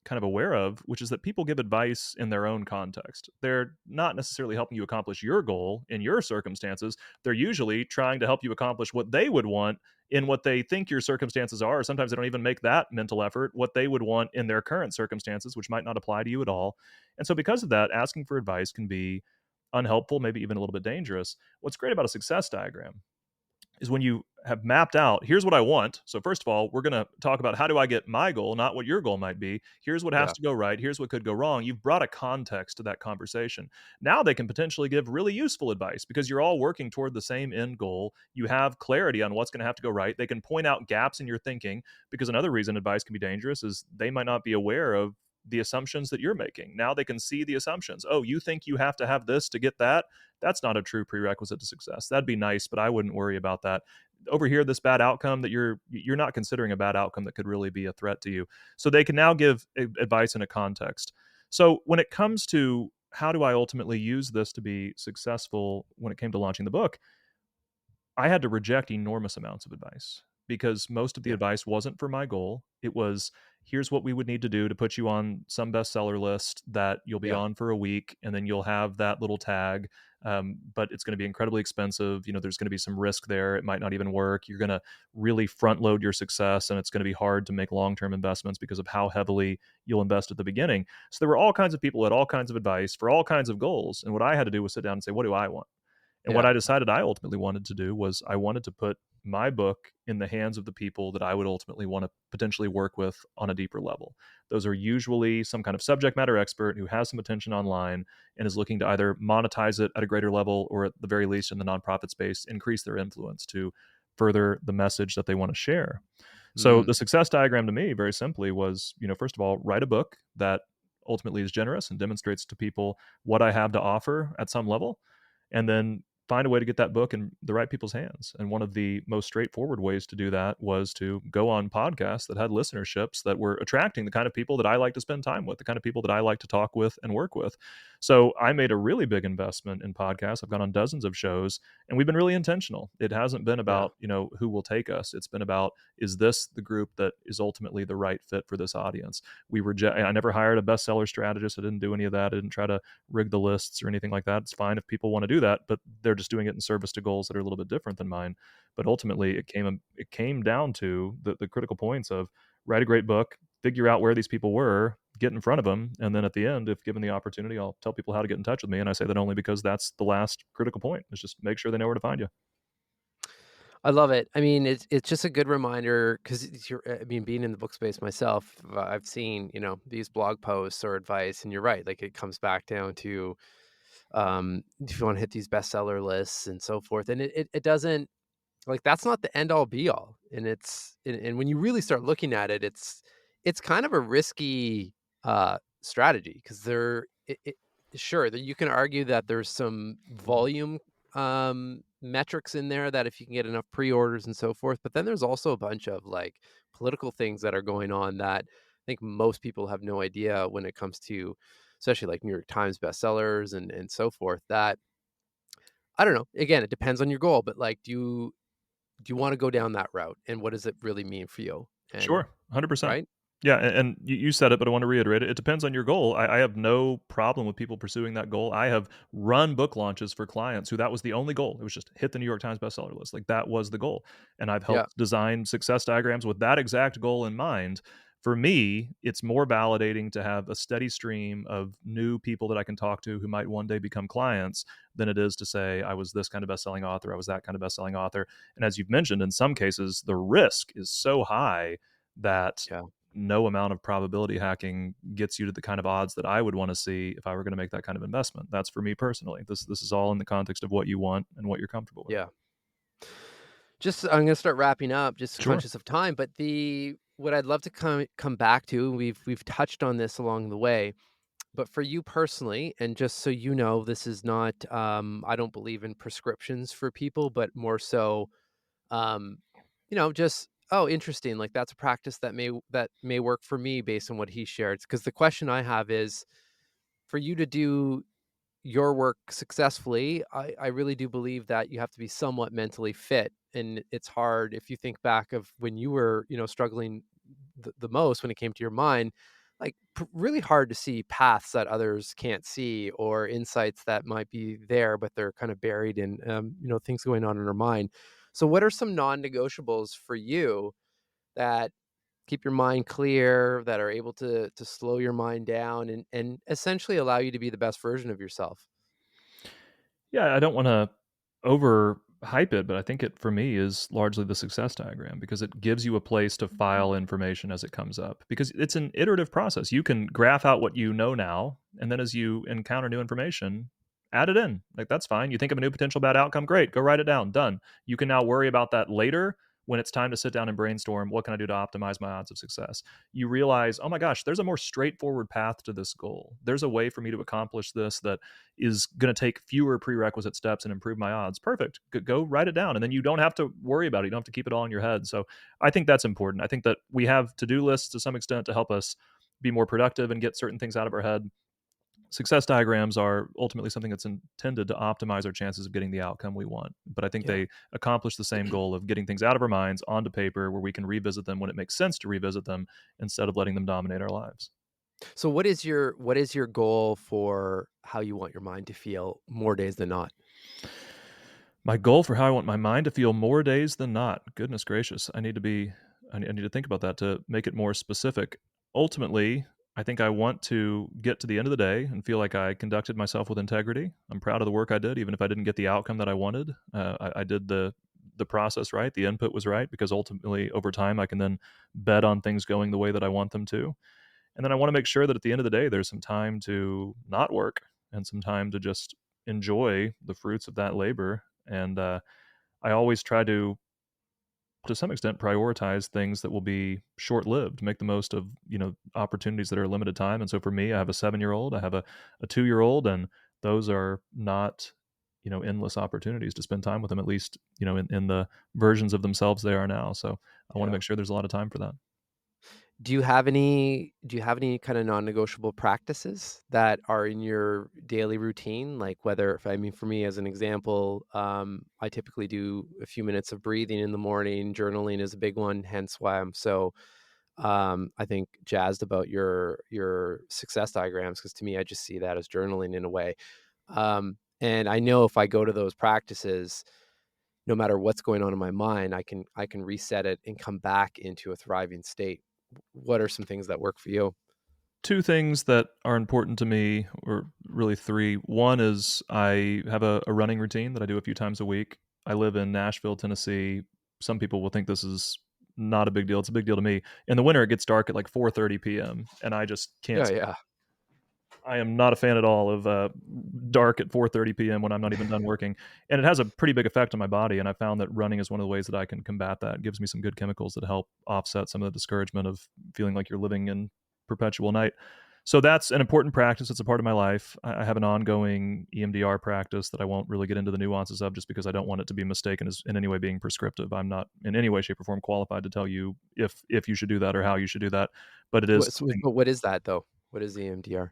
kind of aware of, which is that people give advice in their own context. They're not necessarily helping you accomplish your goal in your circumstances. They're usually trying to help you accomplish what they would want in what they think your circumstances are. Or sometimes they don't even make that mental effort, what they would want in their current circumstances, which might not apply to you at all. And so, because of that, asking for advice can be unhelpful, maybe even a little bit dangerous. What's great about a success diagram is when you have mapped out, here's what I want. So first of all, we're going to talk about how do I get my goal, not what your goal might be. Here's what has yeah. to go right. Here's what could go wrong. You've brought a context to that conversation. Now they can potentially give really useful advice because you're all working toward the same end goal. You have clarity on what's going to have to go right. They can point out gaps in your thinking, because another reason advice can be dangerous is they might not be aware of the assumptions that you're making. Now they can see the assumptions. Oh, you think you have to have this to get that? That's not a true prerequisite to success. That'd be nice, but I wouldn't worry about that. Over here, this bad outcome that you're not considering a bad outcome that could really be a threat to you. So they can now give advice in a context. So when it comes to how do I ultimately use this to be successful when it came to launching the book, I had to reject enormous amounts of advice because most of the Yeah. advice wasn't for my goal. It was, here's what we would need to do to put you on some bestseller list that you'll be Yeah. on for a week, and then you'll have that little tag. But it's going to be incredibly expensive. There's going to be some risk there. It might not even work. You're going to really front load your success, and it's going to be hard to make long term investments because of how heavily you'll invest at the beginning. So there were all kinds of people who had all kinds of advice for all kinds of goals. And what I had to do was sit down and say, what do I want? And what Yeah. I decided I ultimately wanted to do was I wanted to put my book in the hands of the people that I would ultimately want to potentially work with on a deeper level. Those are usually some kind of subject matter expert who has some attention online and is looking to either monetize it at a greater level, or at the very least in the nonprofit space, increase their influence to further the message that they want to share. So Mm, the success diagram to me very simply was, first of all, write a book that ultimately is generous and demonstrates to people what I have to offer at some level, and then find a way to get that book in the right people's hands. And one of the most straightforward ways to do that was to go on podcasts that had listenerships that were attracting the kind of people that I like to spend time with, the kind of people that I like to talk with and work with. So I made a really big investment in podcasts. I've gone on dozens of shows, and we've been really intentional. It hasn't been yeah. about, who will take us. It's been about, is this the group that is ultimately the right fit for this audience? I never hired a bestseller strategist. I didn't do any of that. I didn't try to rig the lists or anything like that. It's fine if people want to do that, but they're just doing it in service to goals that are a little bit different than mine. But ultimately, it came down to the critical points of write a great book, figure out where these people were, get in front of them, and then at the end, if given the opportunity, I'll tell people how to get in touch with me. And I say that only because that's the last critical point. Is just make sure they know where to find you. I love it. I mean, it's just a good reminder because you're. I mean, being in the book space myself, I've seen these blog posts or advice, and you're right. Like it comes back down to if you want to hit these bestseller lists and so forth, and it doesn't like that's not the end all be all. And and when you really start looking at it, it's kind of a risky strategy because sure that you can argue that there's some volume metrics in there that if you can get enough pre-orders and so forth, but then there's also a bunch of like political things that are going on that I think most people have no idea when it comes to especially like New York Times bestsellers and so forth. That I don't know, again, it depends on your goal, but like do you want to go down that route and what does it really mean for you? Sure, And 100%. right? Yeah, and you said it, but I want to reiterate it. It depends on your goal. I have no problem with people pursuing that goal. I have run book launches for clients who that was the only goal. It was just hit the New York Times bestseller list. Like that was the goal. And I've Yeah. helped design success diagrams with that exact goal in mind. For me, it's more validating to have a steady stream of new people that I can talk to who might one day become clients than it is to say, I was this kind of best-selling author, I was that kind of best-selling author. And as you've mentioned, in some cases, the risk is so high that Yeah. no amount of probability hacking gets you to the kind of odds that I would want to see if I were going to make that kind of investment. That's for me personally. This is all in the context of what you want and what you're comfortable with. Yeah. Just I'm gonna start wrapping up, just Sure. conscious of time. But the what I'd love to come back to, we've touched on this along the way, but for you personally, and just so you know, this is not I don't believe in prescriptions for people, but more so just oh, interesting. Like that's a practice that may work for me based on what he shared. Because the question I have is for you to do your work successfully, I really do believe that you have to be somewhat mentally fit. And it's hard if you think back of when you were, struggling the most when it came to your mind, like really hard to see paths that others can't see or insights that might be there, but they're kind of buried in, things going on in our mind. So, what are some non negotiables for you that keep your mind clear, that are able to slow your mind down and essentially allow you to be the best version of yourself? Yeah, I don't wanna overhype it, but I think it, for me, is largely the success diagram because it gives you a place to file information as it comes up, because it's an iterative process. You can graph out what you know now, and then as you encounter new information, add it in. Like, that's fine. You think of a new potential bad outcome, great, go write it down, done. You can now worry about that later when it's time to sit down and brainstorm, "What can I do to optimize my odds of success?" You realize, "Oh my gosh, there's a more straightforward path to this goal. There's a way for me to accomplish this that is going to take fewer prerequisite steps and improve my odds." Perfect. Go write it down. And then you don't have to worry about it. You don't have to keep it all in your head. So I think that's important. I think that we have to do lists to some extent to help us be more productive and get certain things out of our head. Success diagrams are ultimately something that's intended to optimize our chances of getting the outcome we want. But I think Yeah. they accomplish the same goal of getting things out of our minds onto paper where we can revisit them when it makes sense to revisit them instead of letting them dominate our lives. So what is your goal for how you want your mind to feel more days than not? My goal for how I want my mind to feel more days than not. Goodness gracious. I need to think about that to make it more specific. Ultimately, I think I want to get to the end of the day and feel like I conducted myself with integrity. I'm proud of the work I did, even if I didn't get the outcome that I wanted. I did the process right. The input was right because ultimately, over time, I can then bet on things going the way that I want them to. And then I want to make sure that at the end of the day, there's some time to not work and some time to just enjoy the fruits of that labor. And I always try to some extent, prioritize things that will be short lived, make the most of opportunities that are limited time. And so for me, I have a 7 year old, I have a 2 year old, and those are not endless opportunities to spend time with them, at least in the versions of themselves they are now. So I want to Yeah. make sure there's a lot of time for that. Do you have any kind of non-negotiable practices that are in your daily routine? Like whether if I mean for me as an example, I typically do a few minutes of breathing in the morning. Journaling is a big one, hence why I'm so I think jazzed about your success diagrams because to me I just see that as journaling in a way. And I know if I go to those practices, no matter what's going on in my mind, I can reset it and come back into a thriving state. What are some things that work for you? Two things that are important to me, or really three. One is I have a running routine that I do a few times a week. I live in Nashville, Tennessee. Some people will think this is not a big deal. It's a big deal to me. In the winter, it gets dark at like 4:30 p.m., and I just can't. Yeah, yeah. I am not a fan at all of dark at 4:30 p.m. when I'm not even done working, and it has a pretty big effect on my body. And I found that running is one of the ways that I can combat that. It gives me some good chemicals that help offset some of the discouragement of feeling like you're living in perpetual night. So that's an important practice. It's a part of my life. I have an ongoing EMDR practice that I won't really get into the nuances of, just because I don't want it to be mistaken as in any way being prescriptive. I'm not in any way, shape, or form qualified to tell you if you should do that or how you should do that. But it is something. But what is that though? What is the EMDR?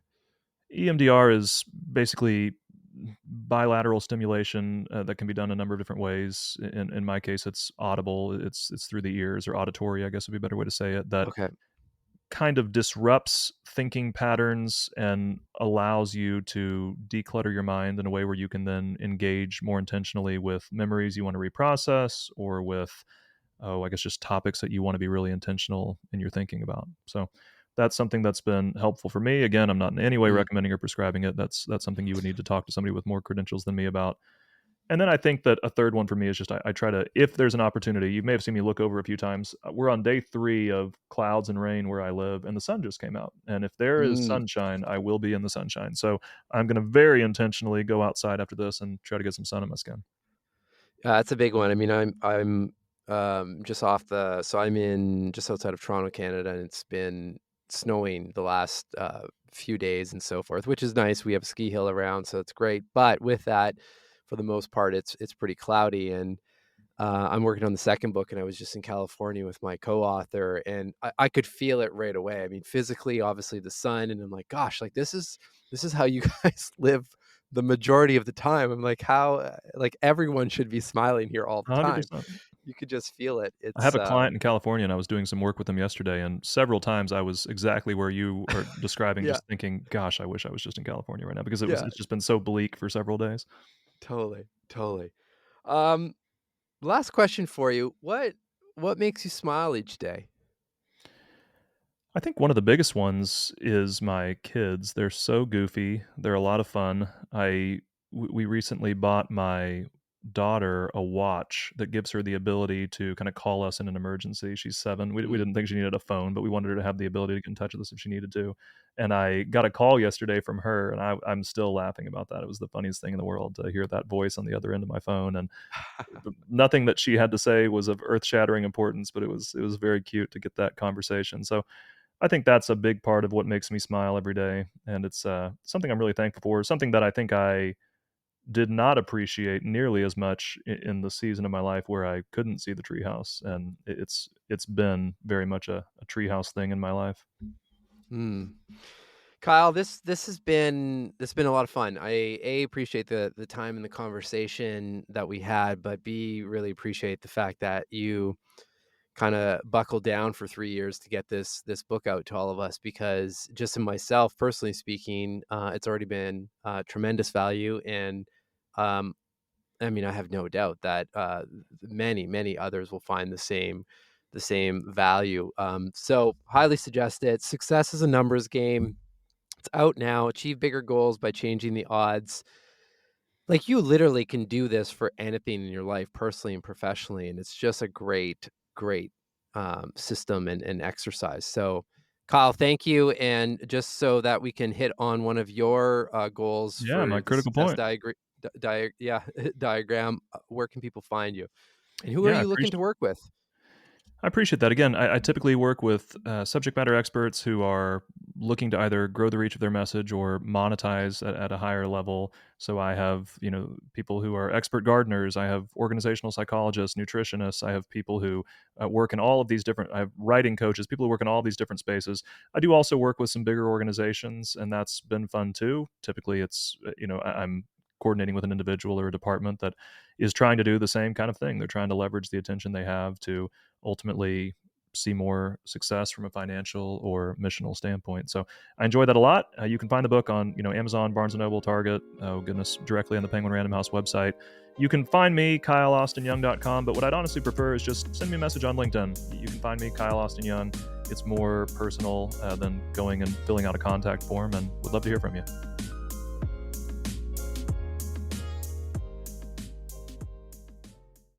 EMDR is basically bilateral stimulation that can be done a number of different ways. In my case, it's audible. It's through the ears, or auditory, I guess would be a better way to say it. That Okay. kind of disrupts thinking patterns and allows you to declutter your mind in a way where you can then engage more intentionally with memories you want to reprocess, or with, I guess, just topics that you want to be really intentional in your thinking about. So that's something that's been helpful for me. Again, I'm not in any way Mm, recommending or prescribing it. That's something you would need to talk to somebody with more credentials than me about. And then I think that a third one for me is just I try to, if there's an opportunity, you may have seen me look over a few times. We're on day 3 of clouds and rain where I live, and the sun just came out. And if there is mm. sunshine, I will be in the sunshine. So I'm going to very intentionally go outside after this and try to get some sun in my skin. That's a big one. I mean, I'm just off the so I'm in just outside of Toronto, Canada, and it's been snowing the last few days and so forth, which is nice. We have a ski hill around, so it's great. But with that, for the most part, it's pretty cloudy, and I'm working on the second book, and I was just in California with my co-author, and I could feel it right away. I mean, physically, obviously, the sun, and I'm like, gosh, like this is how you guys live the majority of the time. I'm like, how like everyone should be smiling here all the time. 100%. You could just feel it. I have It's a client in California, and I was doing some work with them yesterday, and several times I was exactly where you are describing, yeah, just thinking, "Gosh, I wish I was just in California right now," because yeah, it's just been so bleak for several days. totally, totally. Um, Last question for you. What makes you smile each day? I think one of the biggest ones is my kids. They're so goofy. They're a lot of fun. We recently bought my daughter a watch that gives her the ability to kind of call us in an emergency. She's 7. We Mm. didn't think she needed a phone, but we wanted her to have the ability to get in touch with us if she needed to. And I got a call yesterday from her, and I'm still laughing about that. It was the funniest thing in the world to hear that voice on the other end of my phone. And nothing that she had to say was of earth-shattering importance, but it was very cute to get that conversation. So I think that's a big part of what makes me smile every day, and it's, something I'm really thankful for, something that I think I did not appreciate nearly as much in the season of my life where I couldn't see the treehouse, and it's been very much a treehouse thing in my life. Mm. Kyle, this has been a lot of fun. I appreciate the time and the conversation that we had, but B really appreciate the fact that you kind of buckled down for 3 years to get this book out to all of us. Because just in myself, personally speaking, it's already been tremendous value, and um, I mean, I have no doubt that many others will find the same value. So highly suggest it. Success is a numbers game. It's out now. Achieve bigger goals by changing the odds. Like, you literally can do this for anything in your life, personally and professionally, and it's just a great system and exercise. So, Kyle, thank you. And just so that we can hit on one of your goals Yeah, my for the critical success point. diagram, where can people find you? And who are Yeah, I you looking to appreciate work with? I appreciate that. Again, I typically work with subject matter experts who are looking to either grow the reach of their message or monetize at a higher level. So I have, people who are expert gardeners. I have organizational psychologists, nutritionists. I have people who work in all of these different. I have writing coaches, people who work in all these different spaces. I do also work with some bigger organizations, and that's been fun too. Typically, it's I'm coordinating with an individual or a department that is trying to do the same kind of thing. They're trying to leverage the attention they have to ultimately see more success from a financial or missional standpoint. So I enjoy that a lot. You can find the book on Amazon, Barnes and Noble, Target. Oh goodness, directly on the Penguin Random House website. You can find me KyleAustinYoung.com, but what I'd honestly prefer is just send me a message on LinkedIn. You can find me Kyle Austin Young. It's more personal than going and filling out a contact form, and would love to hear from you.